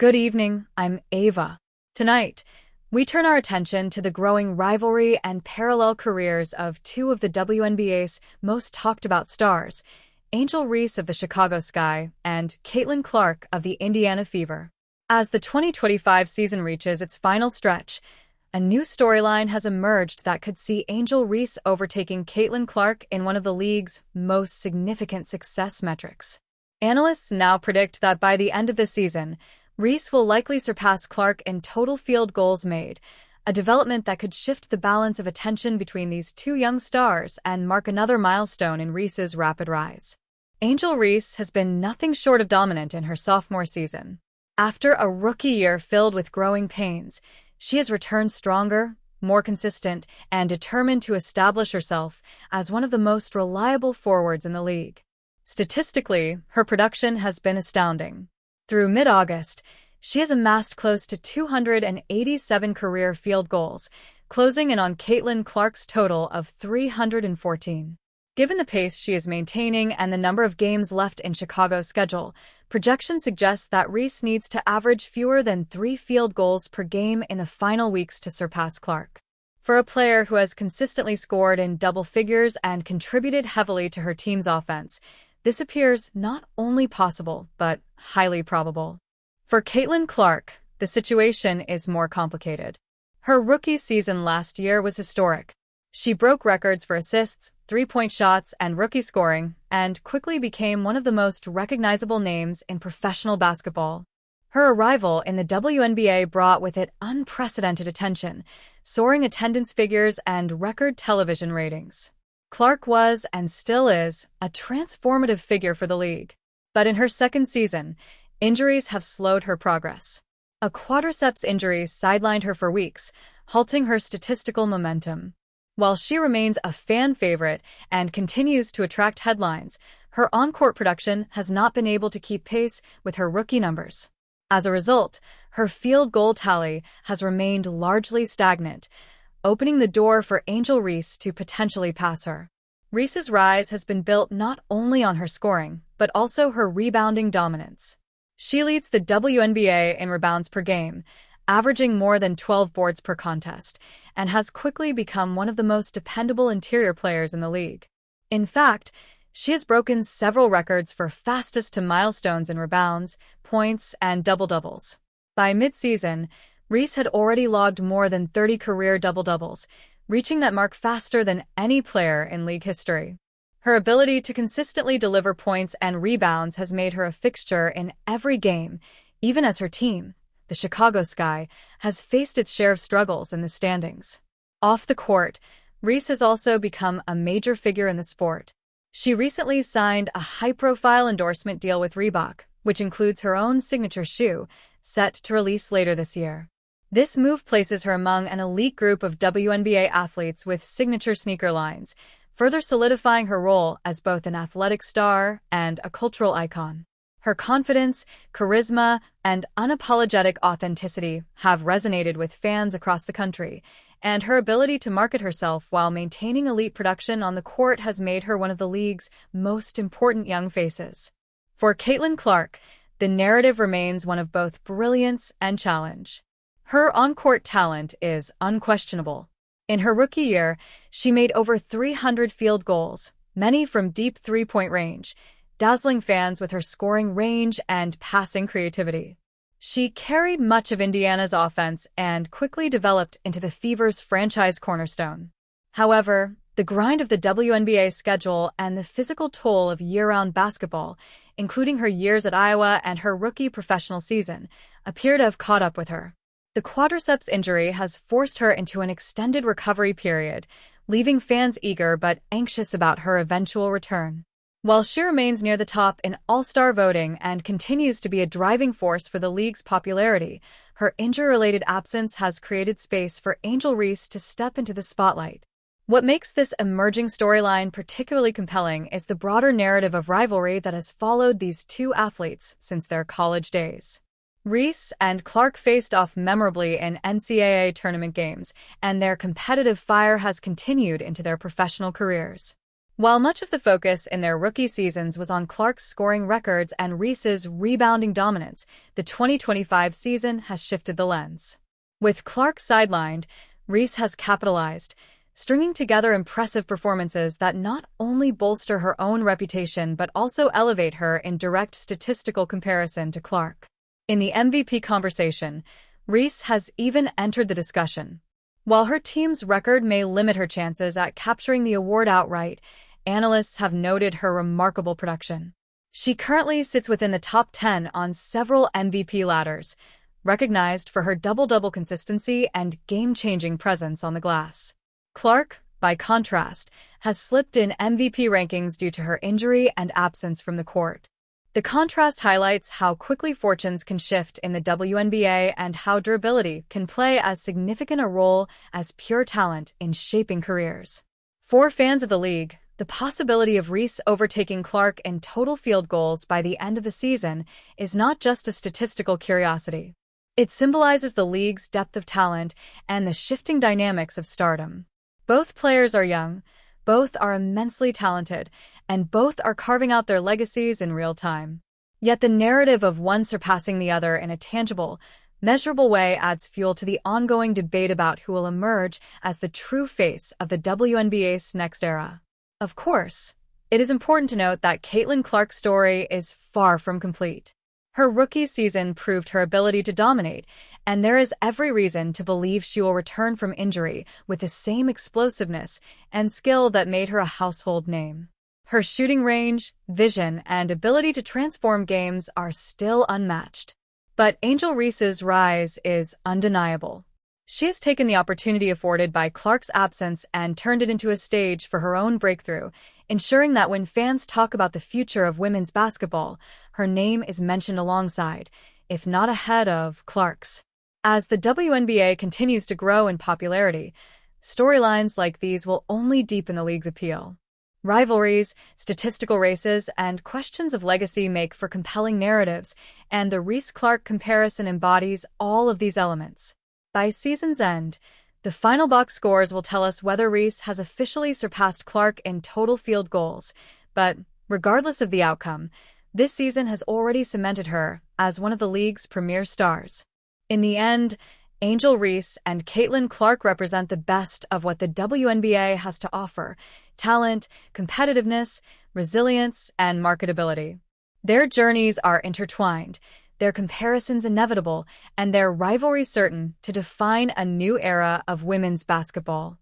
Good evening, I'm Ava. Tonight, we turn our attention to the growing rivalry and parallel careers of two of the WNBA's most talked-about stars, Angel Reese of the Chicago Sky and Caitlin Clark of the Indiana Fever. As the 2025 season reaches its final stretch, a new storyline has emerged that could see Angel Reese overtaking Caitlin Clark in one of the league's most significant success metrics. Analysts now predict that by the end of the season, Reese will likely surpass Clark in total field goals made, a development that could shift the balance of attention between these two young stars and mark another milestone in Reese's rapid rise. Angel Reese has been nothing short of dominant in her sophomore season. After a rookie year filled with growing pains, she has returned stronger, more consistent, and determined to establish herself as one of the most reliable forwards in the league. Statistically, her production has been astounding. Through mid-August, she has amassed close to 287 career field goals, closing in on Caitlin Clark's total of 314. Given the pace she is maintaining and the number of games left in Chicago's schedule, projections suggest that Reese needs to average fewer than 3 field goals per game in the final weeks to surpass Clark. For a player who has consistently scored in double figures and contributed heavily to her team's offense, this appears not only possible, but highly probable. For Caitlin Clark, the situation is more complicated. Her rookie season last year was historic. She broke records for assists, three-point shots, and rookie scoring, and quickly became one of the most recognizable names in professional basketball. Her arrival in the WNBA brought with it unprecedented attention, soaring attendance figures and record television ratings. Clark was, and still is, a transformative figure for the league. But in her second season, injuries have slowed her progress. A quadriceps injury sidelined her for weeks, halting her statistical momentum. While she remains a fan favorite and continues to attract headlines, her on-court production has not been able to keep pace with her rookie numbers. As a result, her field goal tally has remained largely stagnant, opening the door for Angel Reese to potentially pass her. Reese's rise has been built not only on her scoring, but also her rebounding dominance. She leads the WNBA in rebounds per game, averaging more than 12 boards per contest, and has quickly become one of the most dependable interior players in the league. In fact, she has broken several records for fastest to milestones in rebounds, points, and double-doubles. By mid-season, Reese had already logged more than 30 career double-doubles, reaching that mark faster than any player in league history. Her ability to consistently deliver points and rebounds has made her a fixture in every game, even as her team, the Chicago Sky, has faced its share of struggles in the standings. Off the court, Reese has also become a major figure in the sport. She recently signed a high-profile endorsement deal with Reebok, which includes her own signature shoe, set to release later this year. This move places her among an elite group of WNBA athletes with signature sneaker lines, further solidifying her role as both an athletic star and a cultural icon. Her confidence, charisma, and unapologetic authenticity have resonated with fans across the country, and her ability to market herself while maintaining elite production on the court has made her one of the league's most important young faces. For Caitlin Clark, the narrative remains one of both brilliance and challenge. Her on-court talent is unquestionable. In her rookie year, she made over 300 field goals, many from deep three-point range, dazzling fans with her scoring range and passing creativity. She carried much of Indiana's offense and quickly developed into the Fever's franchise cornerstone. However, the grind of the WNBA schedule and the physical toll of year-round basketball, including her years at Iowa and her rookie professional season, appear to have caught up with her. The quadriceps injury has forced her into an extended recovery period, leaving fans eager but anxious about her eventual return. While she remains near the top in all-star voting and continues to be a driving force for the league's popularity, her injury-related absence has created space for Angel Reese to step into the spotlight. What makes this emerging storyline particularly compelling is the broader narrative of rivalry that has followed these two athletes since their college days. Reese and Clark faced off memorably in NCAA tournament games, and their competitive fire has continued into their professional careers. While much of the focus in their rookie seasons was on Clark's scoring records and Reese's rebounding dominance, the 2025 season has shifted the lens. With Clark sidelined, Reese has capitalized, stringing together impressive performances that not only bolster her own reputation but also elevate her in direct statistical comparison to Clark. In the MVP conversation, Reese has even entered the discussion. While her team's record may limit her chances at capturing the award outright, analysts have noted her remarkable production. She currently sits within the top 10 on several MVP ladders, recognized for her double-double consistency and game-changing presence on the glass. Clark, by contrast, has slipped in MVP rankings due to her injury and absence from the court. The contrast highlights how quickly fortunes can shift in the WNBA and how durability can play as significant a role as pure talent in shaping careers. For fans of the league, the possibility of Reese overtaking Clark in total field goals by the end of the season is not just a statistical curiosity. It symbolizes the league's depth of talent and the shifting dynamics of stardom. Both players are young, both are immensely talented, and both are carving out their legacies in real time. Yet the narrative of one surpassing the other in a tangible, measurable way adds fuel to the ongoing debate about who will emerge as the true face of the WNBA's next era. Of course, it is important to note that Caitlin Clark's story is far from complete. Her rookie season proved her ability to dominate, and there is every reason to believe she will return from injury with the same explosiveness and skill that made her a household name. Her shooting range, vision, and ability to transform games are still unmatched. But Angel Reese's rise is undeniable. She has taken the opportunity afforded by Clark's absence and turned it into a stage for her own breakthrough, ensuring that when fans talk about the future of women's basketball, her name is mentioned alongside, if not ahead of, Clark's. As the WNBA continues to grow in popularity, storylines like these will only deepen the league's appeal. Rivalries, statistical races, and questions of legacy make for compelling narratives, and the Reese-Clark comparison embodies all of these elements. By season's end, the final box scores will tell us whether Reese has officially surpassed Clark in total field goals, but regardless of the outcome, this season has already cemented her as one of the league's premier stars. In the end, Angel Reese and Caitlin Clark represent the best of what the WNBA has to offer: talent, competitiveness, resilience, and marketability. Their journeys are intertwined, their comparisons inevitable, and their rivalry certain to define a new era of women's basketball.